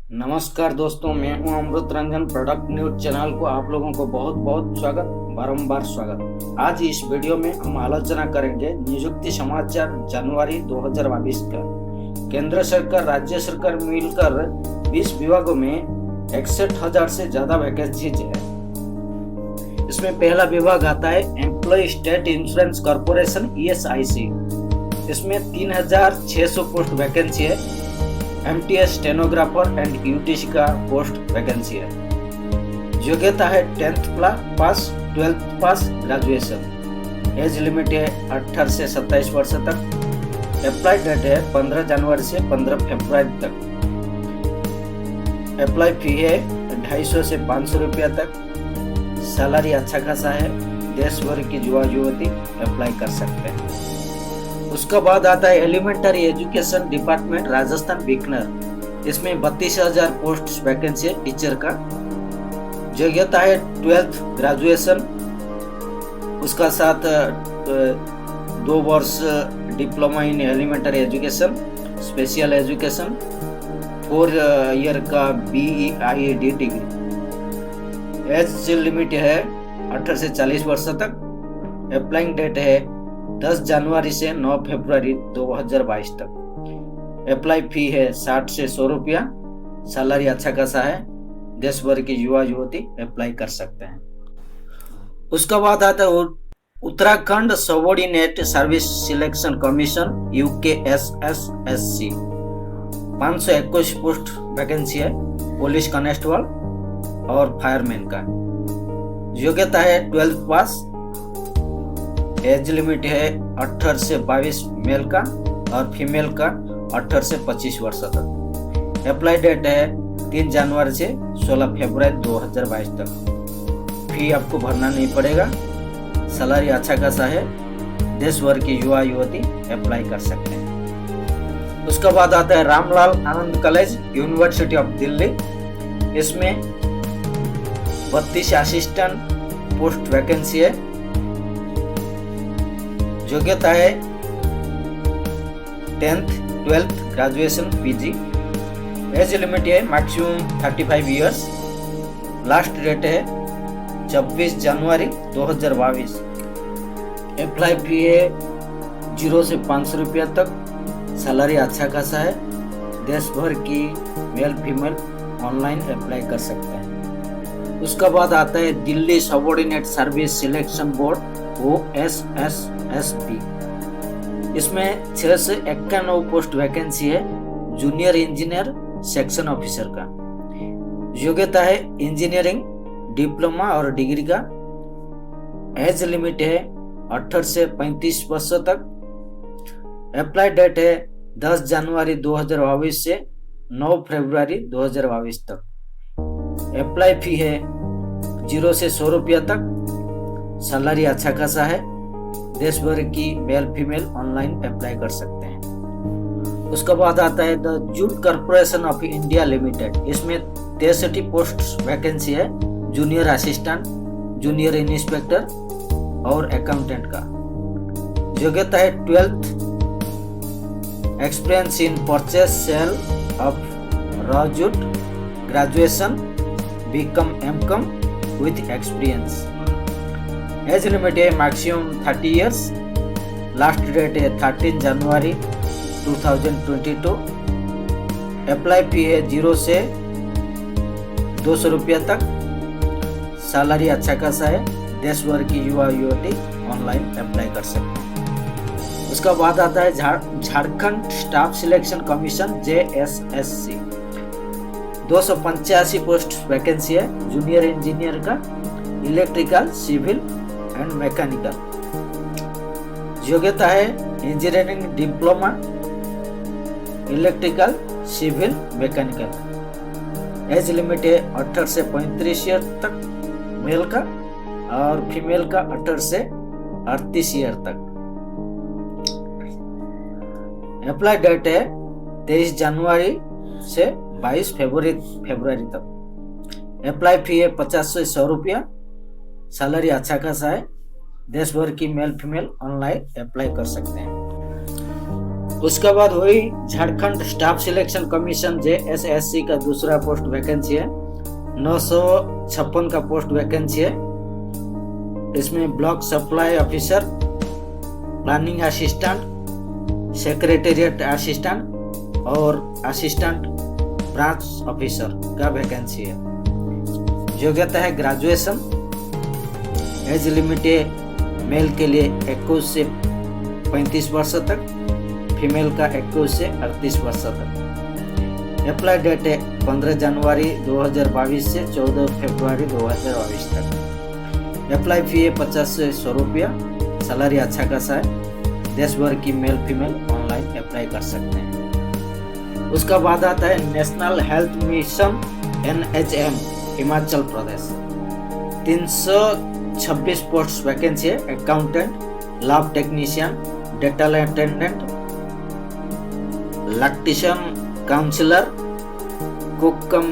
नमस्कार दोस्तों, मैं हूं अमृत रंजन। प्रोडक्ट न्यूज चैनल को आप लोगों को बहुत बहुत स्वागत, बारंबार स्वागत। आज इस वीडियो में हम आलोचना करेंगे नियुक्ति समाचार जनवरी 2022 का। केंद्र सरकार राज्य सरकार मिलकर 20 विभागों में 61,000 से ज्यादा वैकेंसीज है। इसमें पहला विभाग आता है employ state insurance corporation ESIC। इसमें 3,600 पोस्ट वैकेंसी है। MTS स्टेनोग्राफर एंड UTC का पोस्ट वैकेंसी है। योग्यता है 10th pass, 12th pass, graduation. Age limit है 18 से 27 वर्ष तक। अप्लाई डेट है 15 जनवरी से 15 फरवरी तक। अप्लाई फी है 250 से 500 रुपया तक। सैलरी अच्छा खासा है। देश भर की युवा युवती अप्लाई कर सकते हैं। उसका बाद आता है elementary education department Rajasthan Bikaner. इसमें 32,000 पोस्ट वैकेंसी है टीचर का। योग्यता है 12th ग्रेजुएशन, उसका साथ 2 वर्ष diploma in elementary education, special education, 4 year का BEIED डिग्री। एज लिमिट है 18 से 40 वर्ष तक। अप्लाइंग डेट है 10 जनवरी से 9 फरवरी 2022 तक। अप्लाई फी है 60 से 100 रुपया। सैलरी अच्छा खासा है। देश भर के युवा युवती अप्लाई कर सकते हैं। उसका बाद आता है Uttarakhand subordinate service selection commission UKSSSC। 521 post vacancy है पुलिस कांस्टेबल और फायरमैन का। योग्यता है 12th पास। एज लिमिट है 18 से 22 मेल का और फीमेल का 18 से 25 वर्ष तक। अप्लाई डेट है 3 जनवरी से 16 फरवरी 2022 तक। फी आपको भरना नहीं पड़ेगा। सैलरी अच्छा खासा है। देश भर के युवा युवती अप्लाई कर सकते हैं। उसके बाद आता है रामलाल आनंद कॉलेज यूनिवर्सिटी ऑफ दिल्ली। इसमें 32 असिस्टेंट पोस्ट वैकेंसी है। योग्यता है 10th, 12th graduation PG। As limit है मैक्सिमम 35 इयर्स। लास्ट डेट है 26 जनवरी 2022। अप्लाई फी है 0 से 500 रुपया तक। सैलरी अच्छा खासा है। देश भर की मेल फीमेल ऑनलाइन अप्लाई कर सकते हैं। उसका बाद आता है Delhi subordinate service selection board OSSSB। इसमें 6 से 91 पोस्ट वैकेंसी है जूनियर इंजीनियर सेक्शन ऑफिसर का। योग्यता है इंजीनियरिंग डिप्लोमा और डिग्री का। एज लिमिट है 18 से 35 वर्ष तक। अप्लाई डेट है 10 जनवरी 2022 से 9 फरवरी 2022 तक। अप्लाई फी है 0 से 100 रुपया तक। सैलरी अच्छा खासा है। देश भर की मेल फीमेल ऑनलाइन अप्लाई कर सकते हैं। उसके बाद आता है the jute corporation of India limited. इसमें 63 पोस्ट वैकेंसी है जूनियर असिस्टेंट, जूनियर इंस्पेक्टर और अकाउंटेंट का। योग्यता है 12th experience in purchase sale of raw jute, graduation BCom MCom with experience. As limit है मैक्सिमम 30 इयर्स। लास्ट डेट है 13 जनवरी 2022। Apply फी है 0 से 200 रुपया तक। सैलरी अच्छा खासा है। देश भर की युवा युवती ऑनलाइन अप्लाई कर सकते हैं। उसका बाद आता है Jharkhand staff selection commission JSSC। 285 post vacancy है जूनियर इंजीनियर का, इलेक्ट्रिकल, सिविल एंड मैकेनिकल। योग्यता है engineering diploma, electrical, civil, mechanical. Age limit है 18 से 35 ईयर तक मेल का और फीमेल का 18 से 38 ईयर तक। अप्लाई डेट है 23 जनवरी से 22 फरवरी तक। अप्लाई फी है 50 से 100 रुपया। सैलरी अच्छा खासा है। देश भर की मेल फीमेल ऑनलाइन अप्लाई कर सकते हैं। उसके बाद हुई Jharkhand staff selection commission JSSC का दूसरा पोस्ट वैकेंसी है, 956 का पोस्ट वैकेंसी है। इसमें block supply officer, planning assistant, secretariat assistant और असिस्टेंट ब्रांच ऑफिसर का वैकेंसी है। योग्यता है ग्रेजुएशन। एज लिमिट है मेल के लिए 21 से 35 वर्ष तक, फीमेल का 21 से 38 वर्ष तक। अप्लाई डेट है 15 जनवरी 2022 से 14 फरवरी 2022 तक। अप्लाई फी है 50 से 100 रुपया। सैलरी अच्छा खासा है। देश भर की मेल फीमेल ऑनलाइन अप्लाई कर सकते हैं। उसका बाद आता है national health mission NHM Himachal Pradesh. 326 post vacancy है। Accountant, lab technician, data attendant, lactation counsellor, cook cum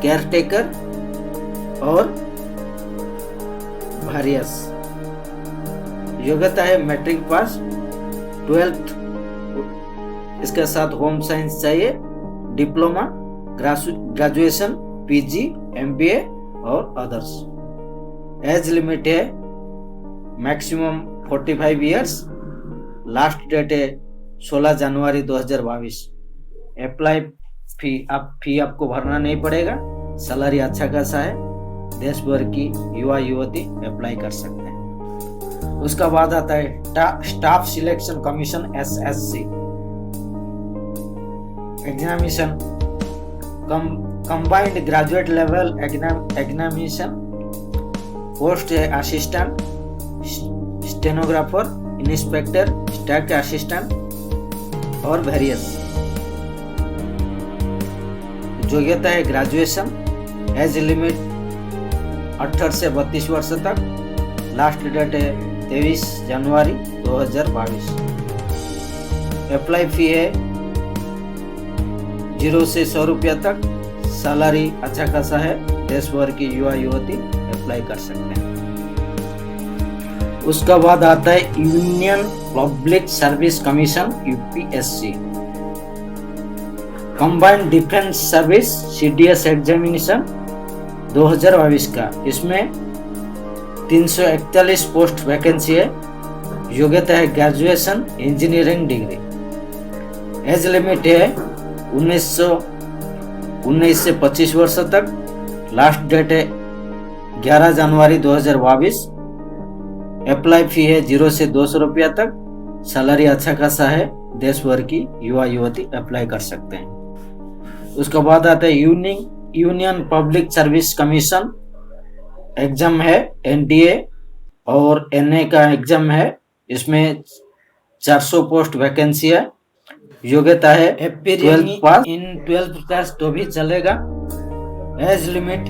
caretaker और वेरियस। योग्यता है मैट्रिक पास, 12th, इसके साथ होम साइंस चाहिए, डिप्लोमा, ग्रेजुएशन, PG, MBA और अदर्स। एज लिमिट है मैक्सिमम 45 इयर्स। लास्ट डेट है 16 जनवरी 2022। अप्लाई फी आपको भरना नहीं पड़ेगा। सैलरी अच्छा खासा है। देश भर की युवा युवती अप्लाई कर सकते हैं। उसका बाद आता है staff selection commission SSC examination, combined graduate level examination. Post है assistant, stenographer, inspector, staff assistant और वेरियस। योग्यता है ग्रेजुएशन। एज लिमिट 18 से 32 वर्ष तक। लास्ट डेट है 23 जनवरी 2022। अप्लाई फी है 0 से 100 रुपया तक। सैलरी अच्छा खासा है। देश भर की युवा युवती अप्लाई कर सकते हैं। उसका बाद आता है union public service commission UPSC combined defence service CDS examination 2022 का। इसमें 341 पोस्ट वैकेंसी है। योग्यता है graduation, engineering degree. As limit है 19 से 25 वर्ष तक। लास्ट डेट है 11 जनवरी 2022। अप्लाई फी है 0 से 200 रुपया तक। सैलरी अच्छा खासा है। देश भर की युवा युवती अप्लाई कर सकते हैं। उसके बाद आता है union public service commission exam है, NDA और NA का एग्जाम है। इसमें 400 पोस्ट वैकेंसी है। योग्यता है 12th पास। इन 12th पास तो भी चलेगा। Age limit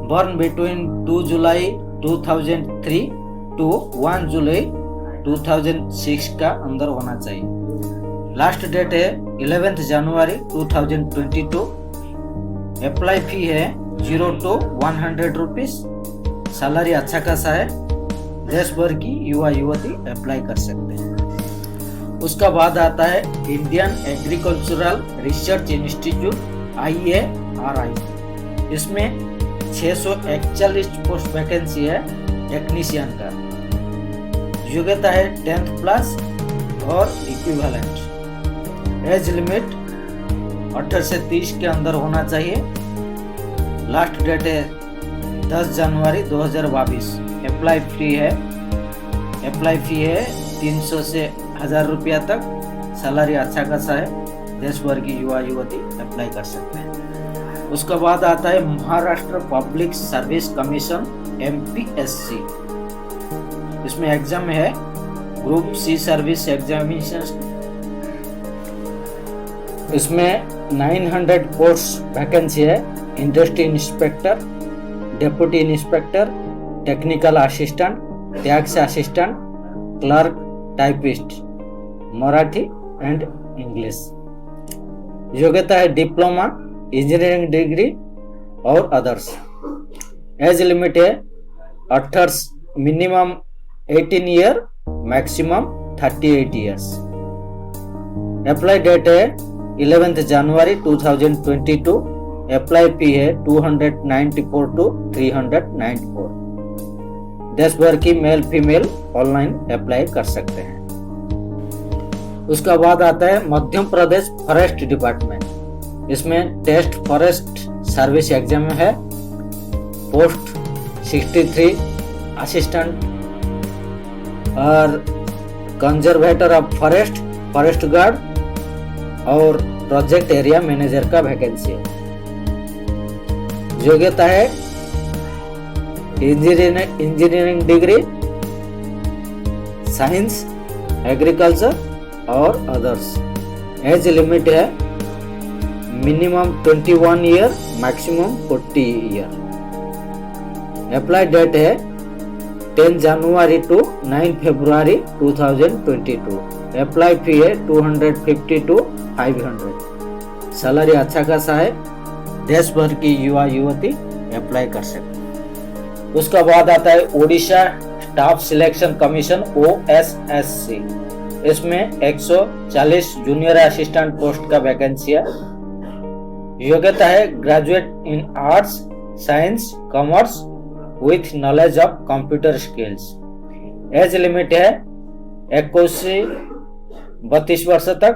born between 2 July 2003 to 1 July 2006 का अंदर होना चाहिए। लास्ट डेट है 11 जनवरी 2022। अप्लाई फी है 0 to 100 रुपीज। सैलरी अच्छा खासा है। देश भर की युवा युवती अप्लाई कर सकते हैं। उसका बाद आता है Indian agricultural research institute IARI। इसमें 641 पोस्ट वैकेंसी है टेक्नीशियन का। योग्यता है 10th प्लस और इक्विवेलेंट। एज लिमिट 18 से 30 के अंदर होना चाहिए। लास्ट डेट है 10 जनवरी 2022। अप्लाई फी है 300 से 1000 रुपया तक। सैलरी अच्छा खासा है। देश भर की युवा युवती अप्लाई कर सकते हैं। उसके बाद आता है Maharashtra public service commission MPSC। इसमें एग्जाम है ग्रुप C सर्विस एग्जामिनेशन। इसमें 900 पोस्ट वैकेंसी है। Industry inspector, deputy inspector, technical assistant, tax assistant, clerk, typist, Marathi and English. योग्यता है डिप्लोमा, इंजीनियरिंग डिग्री और अदर्स। एज लिमिट है 18, minimum 18 year, maximum 38 years. Apply date है 11 जनवरी 2022। Apply फी है 294 to 394। देश भर की मेल फीमेल ऑनलाइन अप्लाई कर सकते हैं। उसका बाद आता है मध्य प्रदेश फॉरेस्ट डिपार्टमेंट। इसमें टेस्ट फॉरेस्ट सर्विस एग्जाम है। पोस्ट 63 असिस्टेंट और conservator of forest, forest guard और प्रोजेक्ट एरिया मैनेजर का वैकेंसी है। योग्यता है इंजीनियरिंग डिग्री, साइंस, एग्रीकल्चर और अदर्स। एज लिमिट है minimum 21 year, maximum 40 year. Apply date है 10 जनवरी to 9 फरवरी 2022। अप्लाई फी है 250 to 500। सैलरी अच्छा खासा है। देश भर की युवा युवती अप्लाई कर सकते हैं। उसका बाद आता है Odisha staff selection commission OSSC। इसमें 140 जूनियर असिस्टेंट पोस्ट का वैकेंसी है। योग्यता है graduate in arts, science, commerce with knowledge of computer skills. As limit है 21 से 32 वर्ष तक।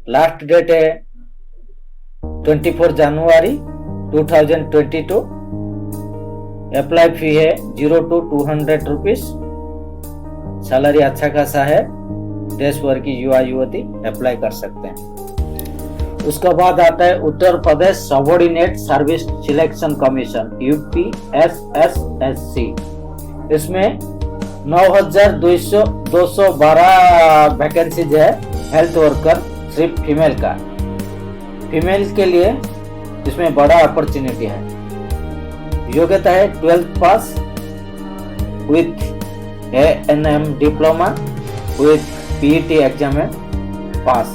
लास्ट डेट है 24 जनवरी 2022। अप्लाई फी है 0 to 200 रुपीज। सैलरी अच्छा खासा है। देश भर की युवा युवती अप्लाई कर सकते हैं। उसका बाद आता है Uttar Pradesh subordinate service selection commission UPSSSC। इसमें 9212 वैकेंसीज है। हेल्थ वर्कर सिर्फ फीमेल का। फीमेल के लिए इसमें बड़ा अपॉर्चुनिटी है। योग्यता है 12th pass with ANM diploma with PET exam है पास।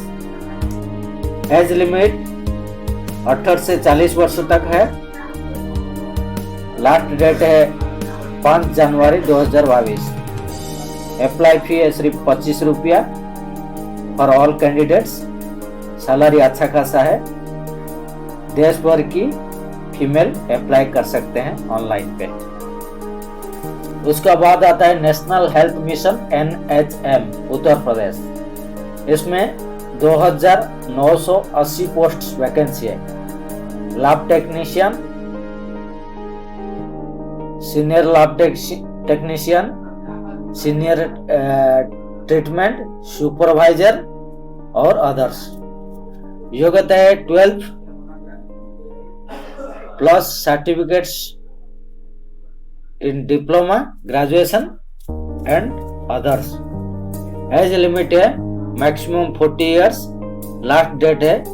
एज लिमिट 18 से 40 वर्ष तक है। लास्ट डेट है 5 जनवरी 2022। अप्लाई फी है सिर्फ 25 रुपया फॉर ऑल कैंडिडेट्स। सैलरी अच्छा खासा है। देश भर की फीमेल अप्लाई कर सकते हैं ऑनलाइन पे। उसका बाद आता है national health mission NHM Uttar Pradesh. इसमें 2980 पोस्ट वैकेंसी है। Lab technician, senior lab technician, senior treatment supervisor और अदर्स। योग्यता है 12 plus certificates in diploma, graduation and others. Age limit है मैक्सिमम 40 इयर्स। लास्ट डेट है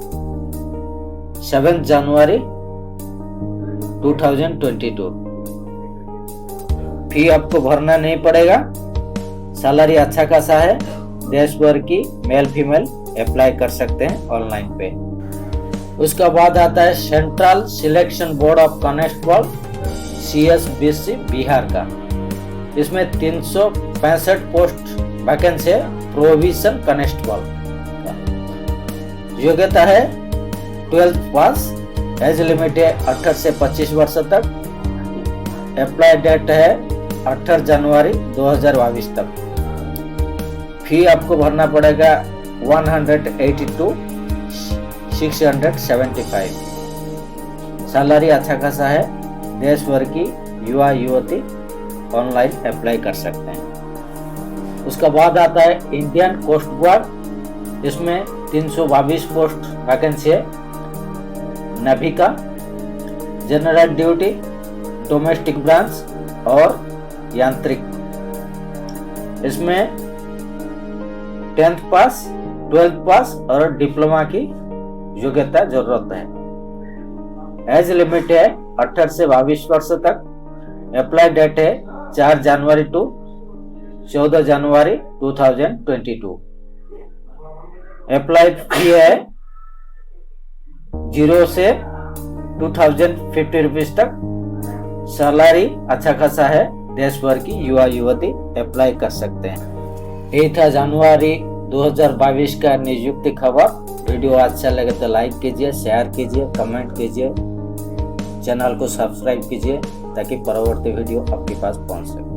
7 जनवरी 2022। फी आपको भरना नहीं पड़ेगा। सैलरी अच्छा खासा है। देश भर की मेल फीमेल अप्लाई कर सकते हैं ऑनलाइन पे। उसका बाद आता है central selection board of constable CSBC Bihar का। इसमें 365 पोस्ट वैकेंसी है प्रोविजन कांस्टेबल। योग्यता है 12th पास। एज लिमिट है 18 से 25 वर्ष तक। अप्लाई डेट है 18 जनवरी 2022 तक। फी आपको भरना पड़ेगा 182 675। सैलरी अच्छा खासा है। देश भर की युवा युवती ऑनलाइन अप्लाई कर सकते हैं। उसका बाद आता है इंडियन कोस्ट गार्ड। इसमें 322 पोस्ट वैकेंसी है। नेवी का, जनरल ड्यूटी, डोमेस्टिक ब्रांच और यांत्रिक। इसमें 10th पास, 12th पास और डिप्लोमा की योग्यता जरूरत है। एज लिमिट है 18 से 22 वर्ष तक। अप्लाई डेट है 4 जनवरी टू 14 जनवरी 2022। अप्लाई फी है 0 से 2050 रुपीज तक। सैलरी अच्छा खासा है। देश भर की युवा युवती अप्लाई कर सकते हैं। यही था जनवरी 2022 का नियुक्ति खबर। वीडियो अच्छा लगे तो लाइक कीजिए, शेयर कीजिए, कमेंट कीजिए, चैनल को सब्सक्राइब कीजिए ताकि परवर्ती वीडियो आपके पास पहुंच सके।